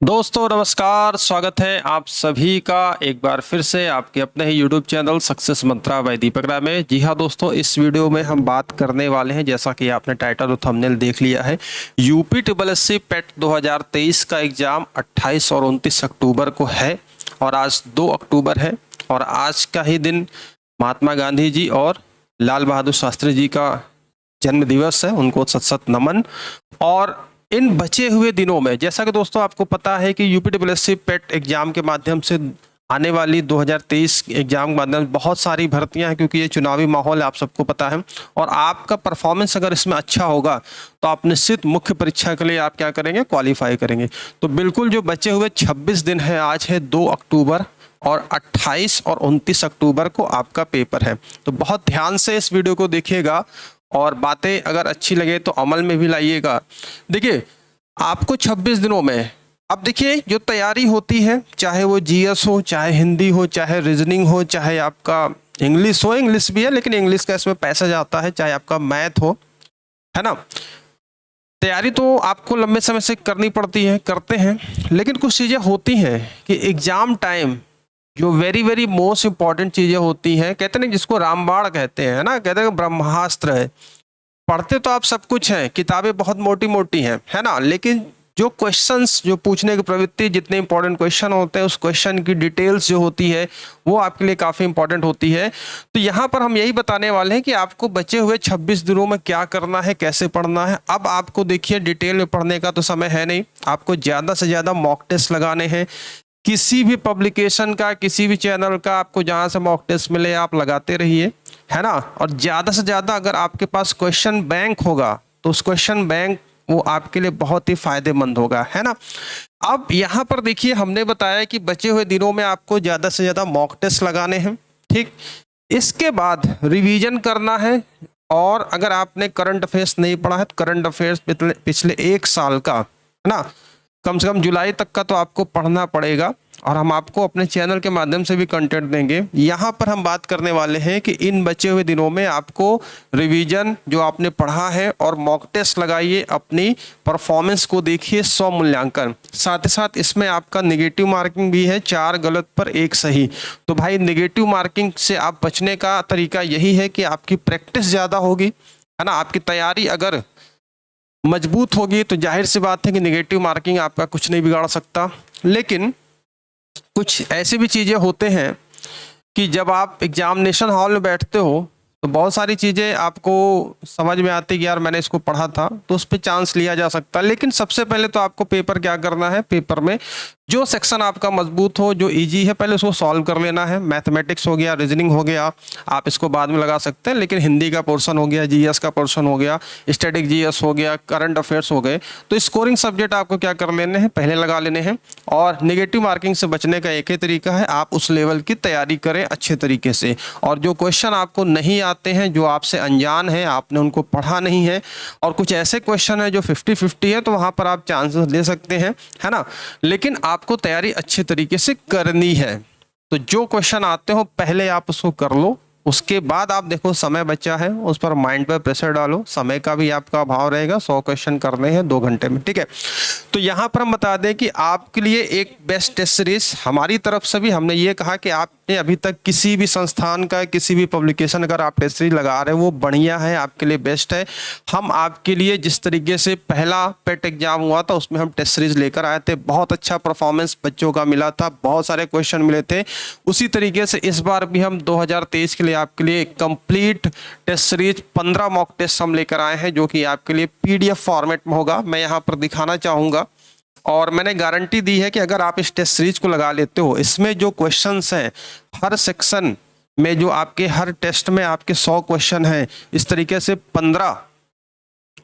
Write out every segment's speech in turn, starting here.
दोस्तों नमस्कार, स्वागत है आप सभी का एक बार फिर से आपके अपने ही YouTube चैनल सक्सेस मंत्रा बाय दीपक राय में। जी हाँ दोस्तों, इस वीडियो में हम बात करने वाले हैं, जैसा कि आपने टाइटल और थंबनेल देख लिया है, यूपी ट्रिपल पेट 2023 का एग्जाम 28 और 29 अक्टूबर को है और आज 2 अक्टूबर है और आज का ही दिन महात्मा गांधी जी और लाल बहादुर शास्त्री जी का जन्म दिवस है, उनको सत सत नमन। और इन बचे हुए दिनों में, जैसा कि दोस्तों आपको पता है कि यूपी ट्रिपल पेट एग्जाम के माध्यम से आने वाली 2023 एग्जाम के माध्यम से बहुत सारी भर्तियां हैं, क्योंकि ये चुनावी माहौल है, आप सबको पता है। और आपका परफॉर्मेंस अगर इसमें अच्छा होगा तो आप निश्चित मुख्य परीक्षा के लिए आप क्या करेंगे, क्वालिफाई करेंगे। तो बिल्कुल जो बचे हुए 26 दिन है, आज है 2 अक्टूबर और 28 और 29 अक्टूबर को आपका पेपर है। तो बहुत ध्यान से इस वीडियो को देखिएगा और बातें अगर अच्छी लगे तो अमल में भी लाइएगा। देखिए, आपको 26 दिनों में, अब देखिए जो तैयारी होती है, चाहे वो जीएस हो, चाहे हिंदी हो, चाहे रीजनिंग हो, चाहे आपका इंग्लिश हो, इंग्लिश भी है लेकिन इंग्लिश का इसमें पैसा जाता है, चाहे आपका मैथ हो, है ना। तैयारी तो आपको लंबे समय से करनी पड़ती है, करते हैं, लेकिन कुछ चीज़ें होती हैं कि एग्जाम टाइम जो वेरी वेरी मोस्ट इंपॉर्टेंट चीजें होती हैं, कहते हैं जिसको रामबाण कहते हैं ना, कहते हैं ब्रह्मास्त्र है। पढ़ते तो आप सब कुछ हैं, किताबें बहुत मोटी मोटी हैं, है ना, लेकिन जो क्वेश्चंस, जो पूछने की प्रवृत्ति, जितने इंपॉर्टेंट क्वेश्चन होते हैं, उस क्वेश्चन की डिटेल्स जो होती है वो आपके लिए काफ़ी इंपॉर्टेंट होती है। तो यहाँ पर हम यही बताने वाले हैं कि आपको बचे हुए 26 दिनों में क्या करना है, कैसे पढ़ना है। अब आपको देखिए, डिटेल में पढ़ने का तो समय है नहीं, आपको ज़्यादा से ज़्यादा मॉक टेस्ट लगाने हैं। किसी भी पब्लिकेशन का, किसी भी चैनल का आपको जहां से मॉक टेस्ट मिले आप लगाते रहिए, है ना। और ज़्यादा से ज़्यादा अगर आपके पास क्वेश्चन बैंक होगा तो उस क्वेश्चन बैंक वो आपके लिए बहुत ही फायदेमंद होगा, है ना। अब यहाँ पर देखिए, हमने बताया कि बचे हुए दिनों में आपको ज़्यादा से ज़्यादा मॉक टेस्ट लगाने हैं, ठीक। इसके बाद रिवीजन करना है। और अगर आपने करंट अफेयर्स नहीं पढ़ा है तो करंट अफेयर्स पिछले 1 साल का, है ना, कम से कम जुलाई तक का तो आपको पढ़ना पड़ेगा। और हम आपको अपने चैनल के माध्यम से भी कंटेंट देंगे। यहाँ पर हम बात करने वाले हैं कि इन बचे हुए दिनों में आपको रिवीजन जो आपने पढ़ा है और मॉक टेस्ट लगाइए, अपनी परफॉर्मेंस को देखिए, 100 मूल्यांकन। साथ ही साथ इसमें आपका नेगेटिव मार्किंग भी है, 4 गलत पर 1 सही। तो भाई नेगेटिव मार्किंग से आप बचने का तरीका यही है कि आपकी प्रैक्टिस ज़्यादा होगी, है ना। आपकी तैयारी अगर मजबूत होगी तो जाहिर सी बात है कि नेगेटिव मार्किंग आपका कुछ नहीं बिगाड़ सकता। लेकिन कुछ ऐसी भी चीज़ें होते हैं कि जब आप एग्जामिनेशन हॉल में बैठते हो तो बहुत सारी चीज़ें आपको समझ में आती है कि यार मैंने इसको पढ़ा था, तो उस पर चांस लिया जा सकता है। लेकिन सबसे पहले तो आपको पेपर क्या करना है, पेपर में जो सेक्शन आपका मजबूत हो, जो इजी है, पहले उसको सॉल्व कर लेना है। मैथमेटिक्स हो गया, रीजनिंग हो गया, आप इसको बाद में लगा सकते हैं, लेकिन हिंदी का पोर्शन हो गया, जीएस का पोर्शन हो गया, स्टैटिक जीएस हो गया, करंट अफेयर्स हो गए, तो स्कोरिंग सब्जेक्ट आपको क्या कर लेने हैं, पहले लगा लेने हैं। और नेगेटिव मार्किंग से बचने का एक ही तरीका है, आप उस लेवल की तैयारी करें अच्छे तरीके से। और जो क्वेश्चन आपको नहीं आते हैं, जो आपसे अनजान है, आपने उनको पढ़ा नहीं है, और कुछ ऐसे क्वेश्चन है जो 50-50 है, तो वहाँ पर आप चांसेस ले सकते हैं, है ना। लेकिन आपको तैयारी अच्छे तरीके से करनी है। तो जो क्वेश्चन आते हो पहले आप उसको कर लो, उसके बाद आप देखो समय बचा है, उस पर माइंड पर प्रेशर डालो। समय का भी आपका अभाव रहेगा, 100 क्वेश्चन करने हैं 2 घंटे में, ठीक है। तो यहाँ पर हम बता दें कि आपके लिए एक बेस्ट टेस्ट सीरीज हमारी तरफ से भी, हमने ये कहा कि आपने अभी तक किसी भी संस्थान का, किसी भी पब्लिकेशन अगर आप टेस्ट सीरीज लगा रहे हो वो बढ़िया है, आपके लिए बेस्ट है। हम आपके लिए जिस तरीके से पहला पेट एग्जाम हुआ था उसमें हम टेस्ट सीरीज लेकर आए थे, बहुत अच्छा परफॉर्मेंस बच्चों का मिला था, बहुत सारे क्वेश्चन मिले थे। उसी तरीके से इस बार भी हम 2023 के लिए आपके लिए complete test series 15 mock test हम लेकर आए हैं, जो कि आपके लिए पीडीएफ फॉर्मेट में होगा। मैं यहाँ पर दिखाना चाहूँगा और मैंने गारंटी दी है कि अगर आप इस टेस्ट सीरीज को लगा लेते हो, इसमें जो क्वेश्चंस हैं, हर सेक्शन में जो आपके हर टेस्ट में आपके 100 क्वेश्चन हैं, इस तरीके से 15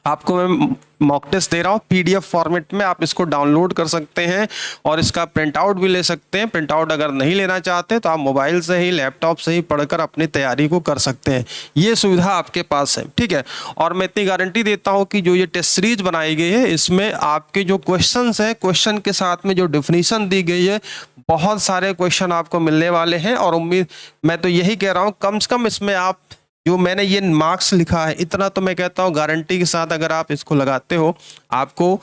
आपको मैं मॉक टेस्ट दे रहा हूँ पीडीएफ फॉर्मेट में। आप इसको डाउनलोड कर सकते हैं और इसका प्रिंट आउट भी ले सकते हैं। प्रिंट आउट अगर नहीं लेना चाहते तो आप मोबाइल से ही, लैपटॉप से ही पढ़कर अपनी तैयारी को कर सकते हैं, ये सुविधा आपके पास है, ठीक है। और मैं इतनी गारंटी देता हूँ कि जो ये टेस्ट सीरीज बनाई गई है, इसमें आपके जो क्वेश्चंस हैं, क्वेश्चन के साथ में जो डेफिनेशन दी गई है, बहुत सारे क्वेश्चन आपको मिलने वाले हैं। और उम्मीद, मैं तो यही कह रहा हूँ, कम से कम इसमें आप जो मैंने ये मार्क्स लिखा है, इतना तो मैं कहता हूँ गारंटी के साथ अगर आप इसको लगाते हो, आपको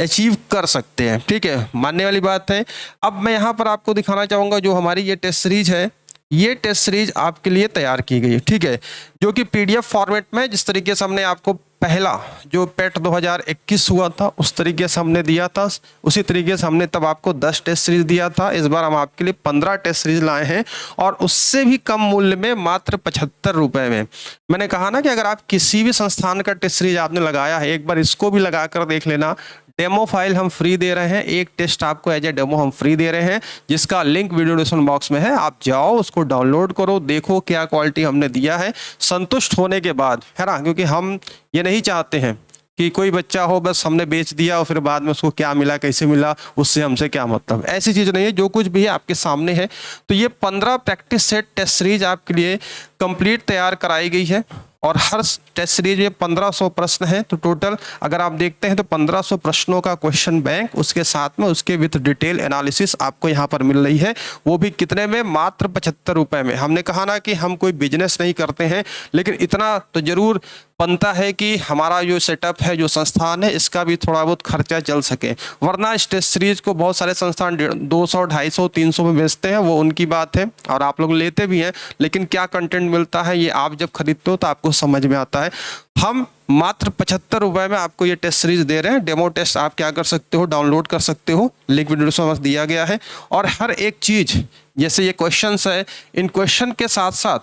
अचीव कर सकते हैं। ठीक है, मानने वाली बात है। अब मैं यहाँ पर आपको दिखाना चाहूँगा जो हमारी ये टेस्ट सीरीज है, ये टेस्ट सीरीज आपके लिए तैयार की गई है। ठीक है, जो कि पीडीएफ फॉर्मेट में, जिस तरीके से हमने आपको पहला जो पेट 2021 हुआ था उस तरीके से हमने दिया था, उसी तरीके से हमने तब आपको 10 टेस्ट सीरीज दिया था। इस बार हम आपके लिए 15 टेस्ट सीरीज लाए हैं और उससे भी कम मूल्य में, मात्र 75 रुपए में। मैंने कहा ना कि अगर आप किसी भी संस्थान का टेस्ट सीरीज आपने लगाया है, एक बार इसको भी लगा कर देख लेना। डेमो फाइल हम फ्री दे रहे हैं, एक टेस्ट आपको एज ए डेमो हम फ्री दे रहे हैं, जिसका लिंक वीडियो डिस्क्रिप्शन बॉक्स में है। आप जाओ, उसको डाउनलोड करो, देखो क्या क्वालिटी हमने दिया है। संतुष्ट होने के बाद, है ना, क्योंकि हम ये नहीं चाहते हैं कि कोई बच्चा हो बस हमने बेच दिया और फिर बाद में उसको क्या मिला, कैसे मिला, उससे हमसे क्या मतलब। ऐसी चीज़ नहीं है, जो कुछ भी है आपके सामने है। तो ये 15 प्रैक्टिस सेट टेस्ट सीरीज आपके लिए कंप्लीट तैयार कराई गई है और हर टेस्ट सीरीज में 1500 प्रश्न हैं। तो टोटल अगर आप देखते हैं तो 1500 प्रश्नों का क्वेश्चन बैंक, उसके साथ में उसके विथ डिटेल एनालिसिस आपको यहाँ पर मिल रही है। वो भी कितने में? मात्र 75 रुपए में। हमने कहा ना कि हम कोई बिजनेस नहीं करते हैं, लेकिन इतना तो जरूर बनता है कि हमारा जो सेटअप है, जो संस्थान है, इसका भी थोड़ा बहुत खर्चा चल सके। वरना इस टेस्ट सीरीज को बहुत सारे संस्थान 200, 250, 300 में बेचते हैं, वो उनकी बात है और आप लोग लेते भी हैं, लेकिन क्या कंटेंट मिलता है ये आप जब खरीदते हो तो आपको समझ में आता है। हम मात्र 75 रुपए में आपको ये टेस्ट सीरीज दे रहे हैं। डेमो टेस्ट आप क्या कर सकते हो, डाउनलोड कर सकते हो, लिंक वीडियो में दिया गया है। और हर एक चीज, जैसे ये क्वेश्चंस है, इन क्वेश्चन के साथ साथ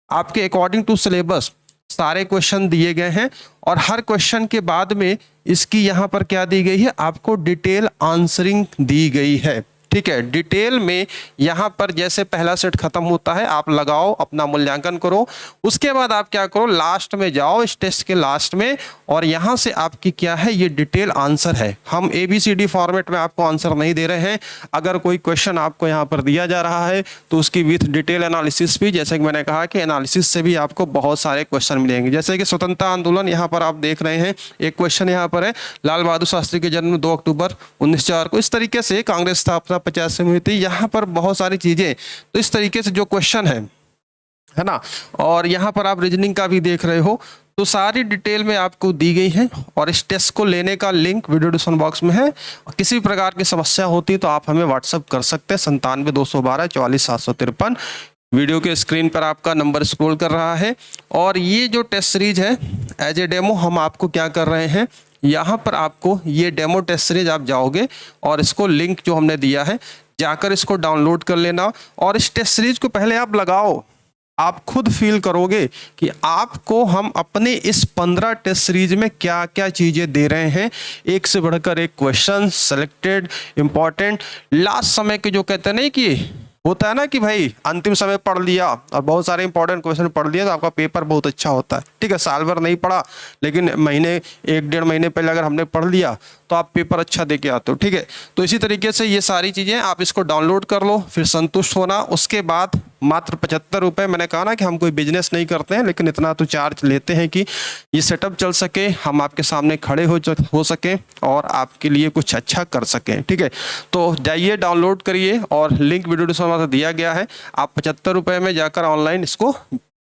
आपके अकॉर्डिंग टू सिलेबस सारे क्वेश्चन दिए गए हैं और हर क्वेश्चन के बाद में इसकी यहाँ पर क्या दी गई है, आपको डिटेल आंसरिंग दी गई है। ठीक है, डिटेल में यहाँ पर जैसे पहला सेट खत्म होता है, आप लगाओ, अपना मूल्यांकन करो, उसके बाद आप क्या करो, लास्ट में जाओ, इस टेस्ट के लास्ट में, और यहाँ से आपकी क्या है, ये डिटेल आंसर है। हम ABCD फॉर्मेट में आपको आंसर नहीं दे रहे हैं। अगर कोई क्वेश्चन आपको यहाँ पर दिया जा रहा है तो उसकी विथ डिटेल एनालिसिस भी, जैसे कि मैंने कहा कि एनालिसिस से भी आपको बहुत सारे क्वेश्चन मिलेंगे। जैसे कि स्वतंत्रता आंदोलन यहाँ पर आप देख रहे हैं, एक क्वेश्चन यहाँ पर है, लाल बहादुर शास्त्री के जन्म 2 अक्टूबर 1904 को। इस तरीके से कांग्रेस स्थापना 50 में हुई थी। यहाँ पर बहुत सारी चीजें, तो इस तरीके से जो क्वेश्चन है ना, और यहाँ पर आप रीजनिंग का भी देख रहे हो, तो सारी डिटेल में आपको दी गई है। और इस टेस्ट को लेने का लिंक वीडियो डिस्क्रिप्शन बॉक्स में है। किसी भी प्रकार की समस्या होती तो आप हमें व्हाट्सअप कर सकते हैं, 97-212-44-753। वीडियो के स्क्रीन पर आपका नंबर स्क्रॉल कर रहा है। और ये जो टेस्ट सीरीज है, एज ए डेमो हम आपको क्या कर रहे हैं, यहाँ पर आपको ये डेमो टेस्ट सीरीज आप जाओगे और इसको लिंक जो हमने दिया है, जाकर इसको डाउनलोड कर लेना और इस टेस्ट सीरीज को पहले आप लगाओ। आप खुद फील करोगे कि आपको हम अपने इस 15 टेस्ट सीरीज में क्या क्या चीजें दे रहे हैं। एक से बढ़कर एक क्वेश्चन, सेलेक्टेड, इंपॉर्टेंट, लास्ट समय के जो कहते हैं नहीं कि होता है ना कि भाई अंतिम समय पढ़ लिया और बहुत सारे इंपॉर्टेंट क्वेश्चन पढ़ लिया तो आपका पेपर बहुत अच्छा होता है। ठीक है, साल भर नहीं पढ़ा, लेकिन महीने 1-1.5 महीने पहले अगर हमने पढ़ लिया तो आप पेपर अच्छा दे के आते हो। ठीक है, तो इसी तरीके से ये सारी चीज़ें आप इसको डाउनलोड कर लो, फिर संतुष्ट होना। उसके बाद मात्र 75 रुपये, मैंने कहा ना कि हम कोई बिजनेस नहीं करते हैं, लेकिन इतना तो चार्ज लेते हैं कि ये सेटअप चल सके, हम आपके सामने खड़े हो सकें और आपके लिए कुछ अच्छा कर सकें। ठीक है, तो जाइए डाउनलोड करिए और लिंक वीडियो डिस्क्रिप्शन में दिया गया है। आप 75 रुपये में जाकर ऑनलाइन इसको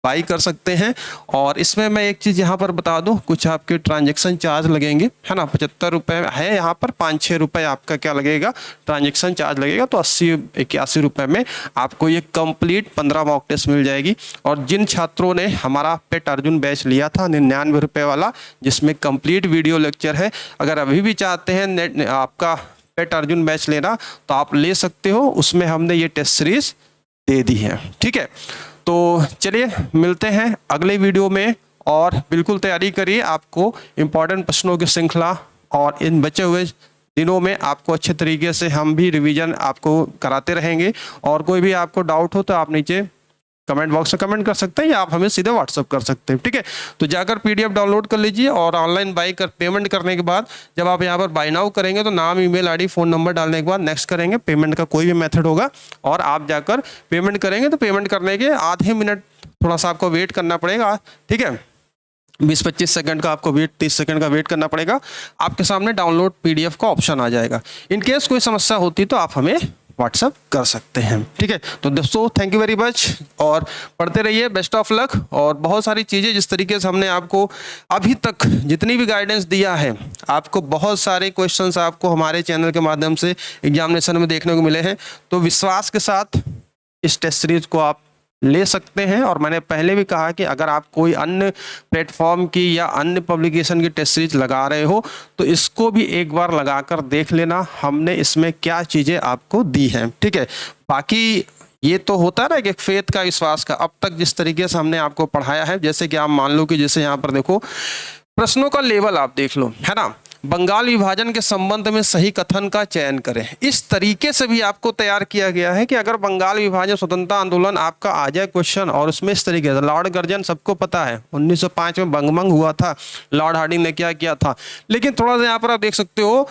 बाई कर सकते हैं। और इसमें मैं एक चीज़ यहाँ पर बता दूँ, कुछ आपके ट्रांजैक्शन चार्ज लगेंगे, है ना। 75 रुपये है, यहाँ पर 5-6 रुपये आपका क्या लगेगा, ट्रांजैक्शन चार्ज लगेगा। तो 80-81 रुपये में आपको ये कंप्लीट 15 मॉक टेस्ट मिल जाएगी। और जिन छात्रों ने हमारा पेट अर्जुन बैच लिया था 99 रुपये वाला, जिसमें कंप्लीट वीडियो लेक्चर है, अगर अभी भी चाहते हैं नेट आपका पेट अर्जुन बैच लेना तो आप ले सकते हो। उसमें हमने ये टेस्ट सीरीज दे दी है। ठीक है, तो चलिए मिलते हैं अगले वीडियो में और बिल्कुल तैयारी करिए। आपको इम्पोर्टेंट प्रश्नों की श्रृंखला और इन बचे हुए दिनों में आपको अच्छे तरीके से हम भी रिवीजन आपको कराते रहेंगे। और कोई भी आपको डाउट हो तो आप नीचे कमेंट बॉक्स में कमेंट कर सकते हैं या आप हमें सीधे व्हाट्सअप कर सकते हैं। ठीक है, तो जाकर PDF डाउनलोड कर लीजिए और ऑनलाइन बाई कर पेमेंट करने के बाद जब आप यहाँ पर बाय नाउ करेंगे तो नाम, ईमेल आईडी, फ़ोन नंबर डालने के बाद नेक्स्ट करेंगे। पेमेंट का कोई भी मेथड होगा और आप जाकर पेमेंट करेंगे तो पेमेंट करने के आधे मिनट थोड़ा सा आपको वेट करना पड़ेगा। ठीक है, 20-25 सेकंड का आपको वेट, 30 सेकंड का वेट करना पड़ेगा। आपके सामने डाउनलोड PDF का ऑप्शन आ जाएगा। इन केस कोई समस्या होती तो आप हमें व्हाट्सअप कर सकते हैं। ठीक है, तो दोस्तों थैंक यू वेरी मच और पढ़ते रहिए, बेस्ट ऑफ लक। और बहुत सारी चीज़ें जिस तरीके से हमने आपको अभी तक जितनी भी गाइडेंस दिया है आपको बहुत सारे क्वेश्चंस आपको हमारे चैनल के माध्यम से एग्जामिनेशन में देखने को मिले हैं, तो विश्वास के साथ इस टेस्ट सीरीज को आप ले सकते हैं। और मैंने पहले भी कहा कि अगर आप कोई अन्य प्लेटफॉर्म की या अन्य पब्लिकेशन की टेस्ट सीरीज लगा रहे हो तो इसको भी एक बार लगाकर देख लेना, हमने इसमें क्या चीज़ें आपको दी हैं। ठीक है, बाकी ये तो होता है ना कि फेथ का, विश्वास का। अब तक जिस तरीके से हमने आपको पढ़ाया है, जैसे कि आप मान लो कि जैसे यहाँ पर देखो प्रश्नों का लेवल आप देख लो, है ना। बंगाल विभाजन के संबंध में सही कथन का चयन करें, इस तरीके से भी आपको तैयार किया गया है कि अगर बंगाल विभाजन स्वतंत्रता आंदोलन आपका आ जाए क्वेश्चन, और उसमें इस तरीके से लॉर्ड कर्जन सबको पता है 1905 में बंगभंग हुआ था, लॉर्ड हार्डिंग ने क्या किया था। लेकिन थोड़ा सा यहाँ पर आप देख सकते हो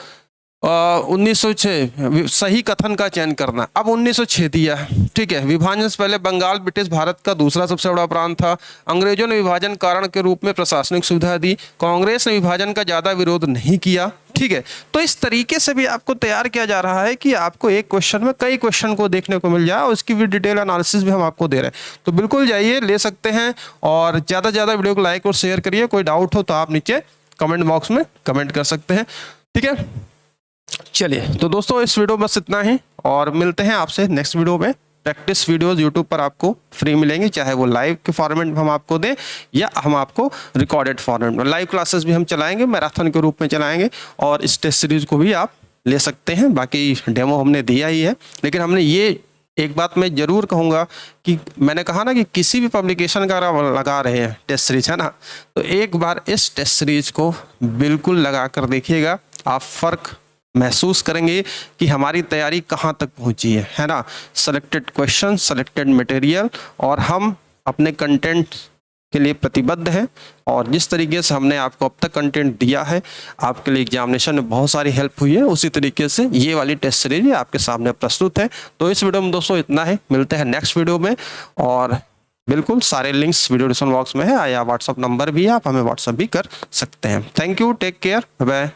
1906 सही कथन का चयन करना, अब 1906 दिया। ठीक है, विभाजन से पहले बंगाल ब्रिटिश भारत का दूसरा सबसे बड़ा प्रांत था। अंग्रेजों ने विभाजन कारण के रूप में प्रशासनिक सुविधा दी। कांग्रेस ने विभाजन का ज्यादा विरोध नहीं किया। ठीक है, तो इस तरीके से भी आपको तैयार किया जा रहा है कि आपको एक क्वेश्चन में कई क्वेश्चन को देखने को मिल जाए, और उसकी भी डिटेल एनालिसिस भी हम आपको दे रहे हैं। तो बिल्कुल जाइए, ले सकते हैं, और ज़्यादा से ज़्यादा वीडियो को लाइक और शेयर करिए। कोई डाउट हो तो आप नीचे कमेंट बॉक्स में कमेंट कर सकते हैं। ठीक है, चलिए तो दोस्तों इस वीडियो में बस इतना ही, और मिलते हैं आपसे नेक्स्ट वीडियो में। प्रैक्टिस वीडियोस यूट्यूब पर आपको फ्री मिलेंगी, चाहे वो लाइव के फॉर्मेट में हम आपको दें या हम आपको रिकॉर्डेड फॉर्मेट में। लाइव क्लासेस भी हम चलाएंगे, मैराथन के रूप में चलाएंगे, और इस टेस्ट सीरीज को भी आप ले सकते हैं। बाकी डेमो हमने दिया ही है, लेकिन हमने ये एक बात मैं जरूर कहूँगा कि मैंने कहा ना कि किसी भी पब्लिकेशन का आप लगा रहे हैं टेस्ट सीरीज, है ना, तो एक बार इस टेस्ट सीरीज को बिल्कुल लगा कर देखिएगा। आप फर्क महसूस करेंगे कि हमारी तैयारी कहाँ तक पहुँची है ना। सेलेक्टेड क्वेश्चन, सेलेक्टेड मटेरियल, और हम अपने कंटेंट के लिए प्रतिबद्ध हैं। और जिस तरीके से हमने आपको अब तक कंटेंट दिया है, आपके लिए एग्जामिनेशन में बहुत सारी हेल्प हुई है, उसी तरीके से ये वाली टेस्ट सीरीज आपके सामने प्रस्तुत है। तो इस वीडियो में दोस्तों इतना ही, मिलते हैं नेक्स्ट वीडियो में। और बिल्कुल सारे लिंक्स वीडियो डिस्क्रिप्शन बॉक्स में है, या व्हाट्सअप नंबर भी है, आप हमें व्हाट्सअप भी कर सकते हैं। Thank you, take care, bye bye.